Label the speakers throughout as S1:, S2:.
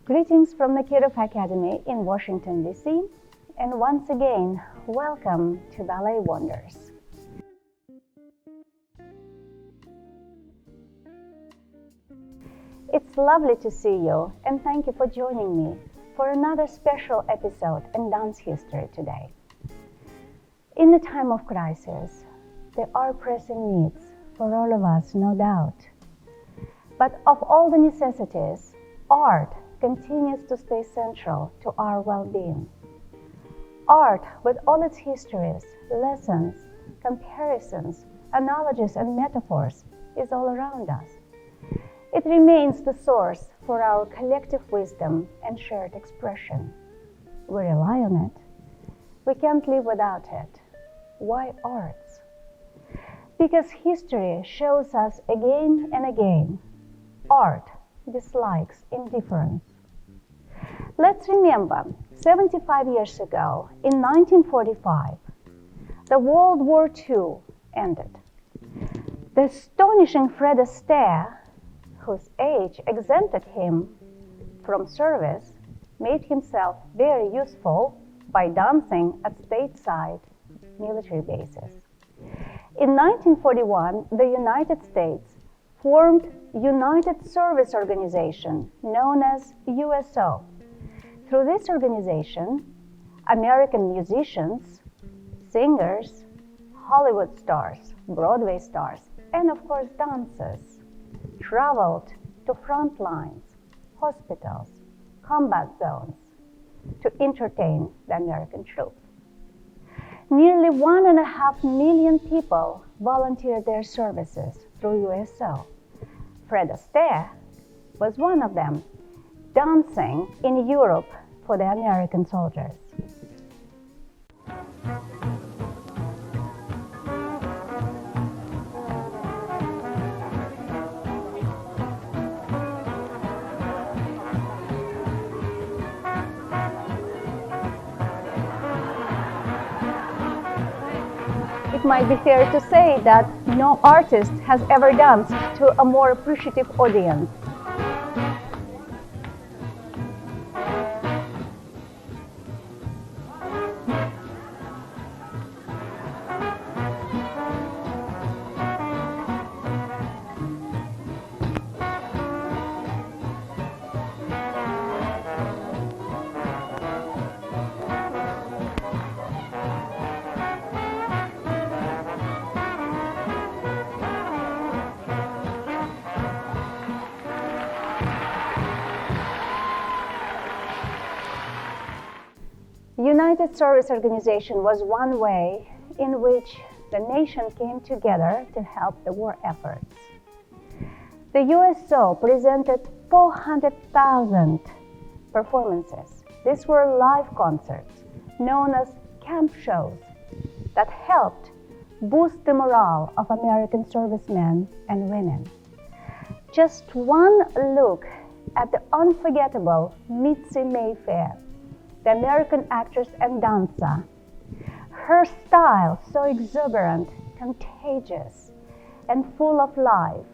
S1: Greetings from the Kirov Academy in Washington, D.C. And once again, welcome to Ballet Wonders. It's lovely to see you, and thank you for joining me for another special episode in dance history today. In the time of crisis, there are pressing needs for all of us, no doubt. But of all the necessities, art continues to stay central to our well-being. Art, with all its histories, lessons, comparisons, analogies, and metaphors, is all around us. It remains the source for our collective wisdom and shared expression. We rely on it. We can't live without it. Why arts? Because history shows us again and again, art dislikes indifference. Let's remember, 75 years ago, in 1945, the World War II ended. The astonishing Fred Astair, whose age exempted him from service, made himself very useful by dancing at stateside military bases. In 1941, the United States formed United Service Organization, known as USO. Through this organization, American musicians, singers, Hollywood stars, Broadway stars, and of course dancers traveled to front lines, hospitals, combat zones to entertain the American troops. Nearly 1.5 million people volunteered their services through USO. Fred Astaire was one of them, dancing in Europe for the American soldiers. It might be fair to say that no artist has ever danced to a more appreciative audience. United Service Organization was one way in which the nation came together to help the war efforts. The USO presented 400,000 performances. These were live concerts known as camp shows that helped boost the morale of American servicemen and women. Just one look at the unforgettable Mitzy Mayfair, the American actress and dancer. Her style, so exuberant, contagious, and full of life,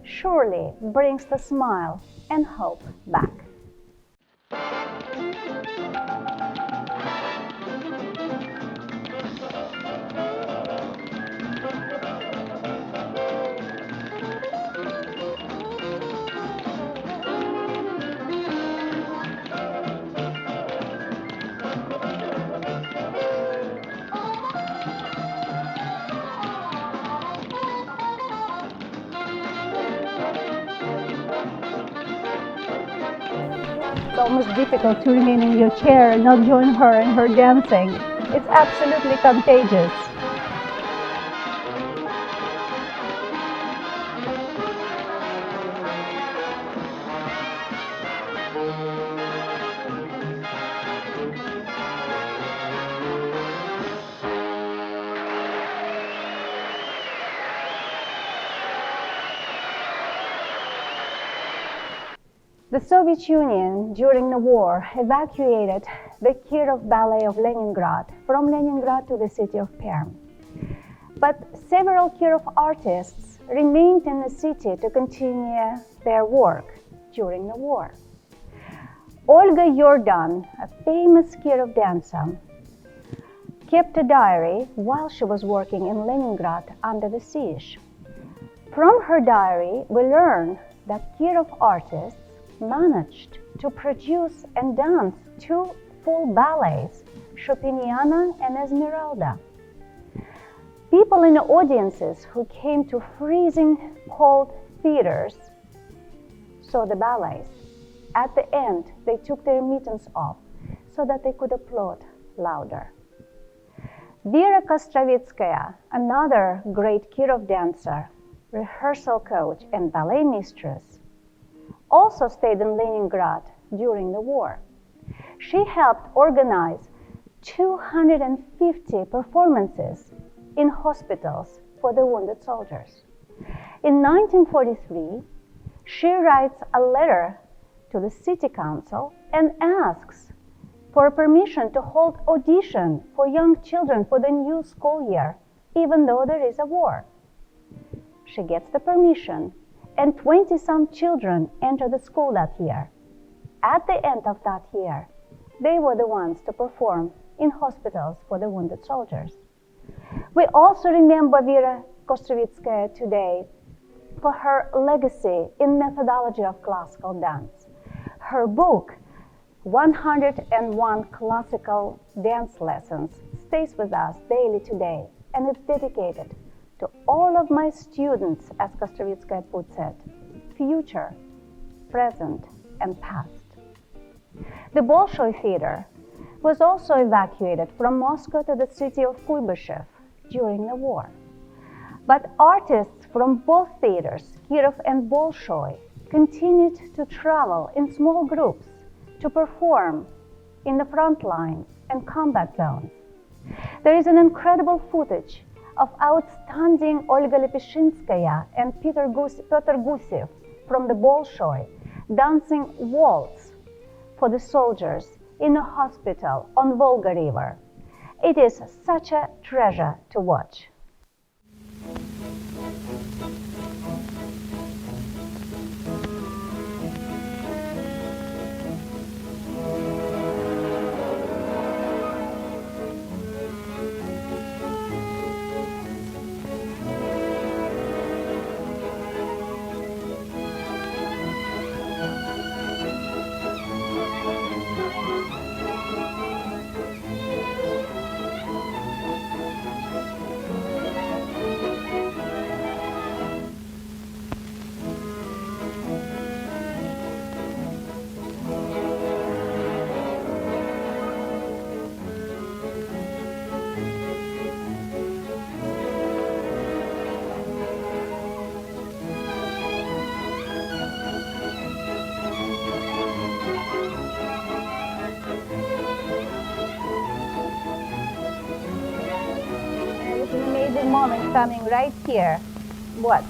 S1: surely brings the smile and hope back. It's almost difficult to remain in your chair and not join her in her dancing. It's absolutely contagious. The Soviet Union, during the war, evacuated the Kirov Ballet of Leningrad from Leningrad to the city of Perm. But several Kirov artists remained in the city to continue their work during the war. Olga Iordan, a famous Kirov dancer, kept a diary while she was working in Leningrad under the siege. From her diary, we learn that Kirov artists managed to produce and dance 2 full ballets, Chopiniana and Esmeralda. People in the audiences who came to freezing cold theaters saw the ballets. At the end, they took their mittens off so that they could applaud louder. Vera Kostrovitskaya, another great Kirov dancer, rehearsal coach and ballet mistress, also stayed in Leningrad during the war. She helped organize 250 performances in hospitals for the wounded soldiers. In 1943, she writes a letter to the city council and asks for permission to hold audition for young children for the new school year, even though there is a war. She gets the permission, and 20-some children enter the school that year. At the end of that year, they were the ones to perform in hospitals for the wounded soldiers. We also remember Vera Kostrovitskaya today for her legacy in methodology of classical dance. Her book, 101 Classical Dance Lessons, stays with us daily today, and it's dedicated to all of my students, as Kostrovitskaya puts it, future, present, and past. The Bolshoi Theater was also evacuated from Moscow to the city of Kuybyshev during the war. But artists from both theaters, Kirov and Bolshoi, continued to travel in small groups to perform in the front lines and combat zones. There is an incredible footage of outstanding Olga Lepeshinskaya and Peter Gusev from the Bolshoi dancing waltz for the soldiers in a hospital on Volga River. It is such a treasure to watch. Moment coming right here. Watch.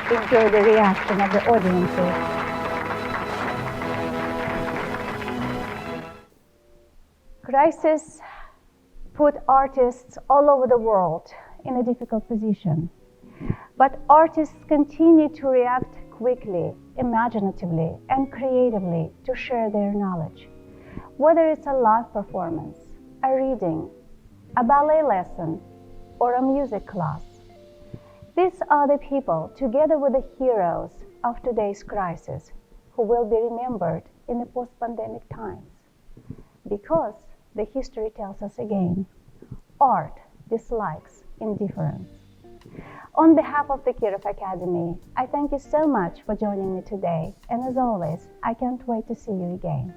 S1: Enjoy the reaction of the audiences. Crisis put artists all over the world in a difficult position. But artists continue to react quickly, imaginatively, and creatively to share their knowledge. Whether it's a live performance, a reading, a ballet lesson, or a music class, these are the people, together with the heroes of today's crisis, who will be remembered in the post-pandemic times. Because the history tells us again, art dislikes indifference. On behalf of the Kirov Academy, I thank you so much for joining me today, and as always, I can't wait to see you again.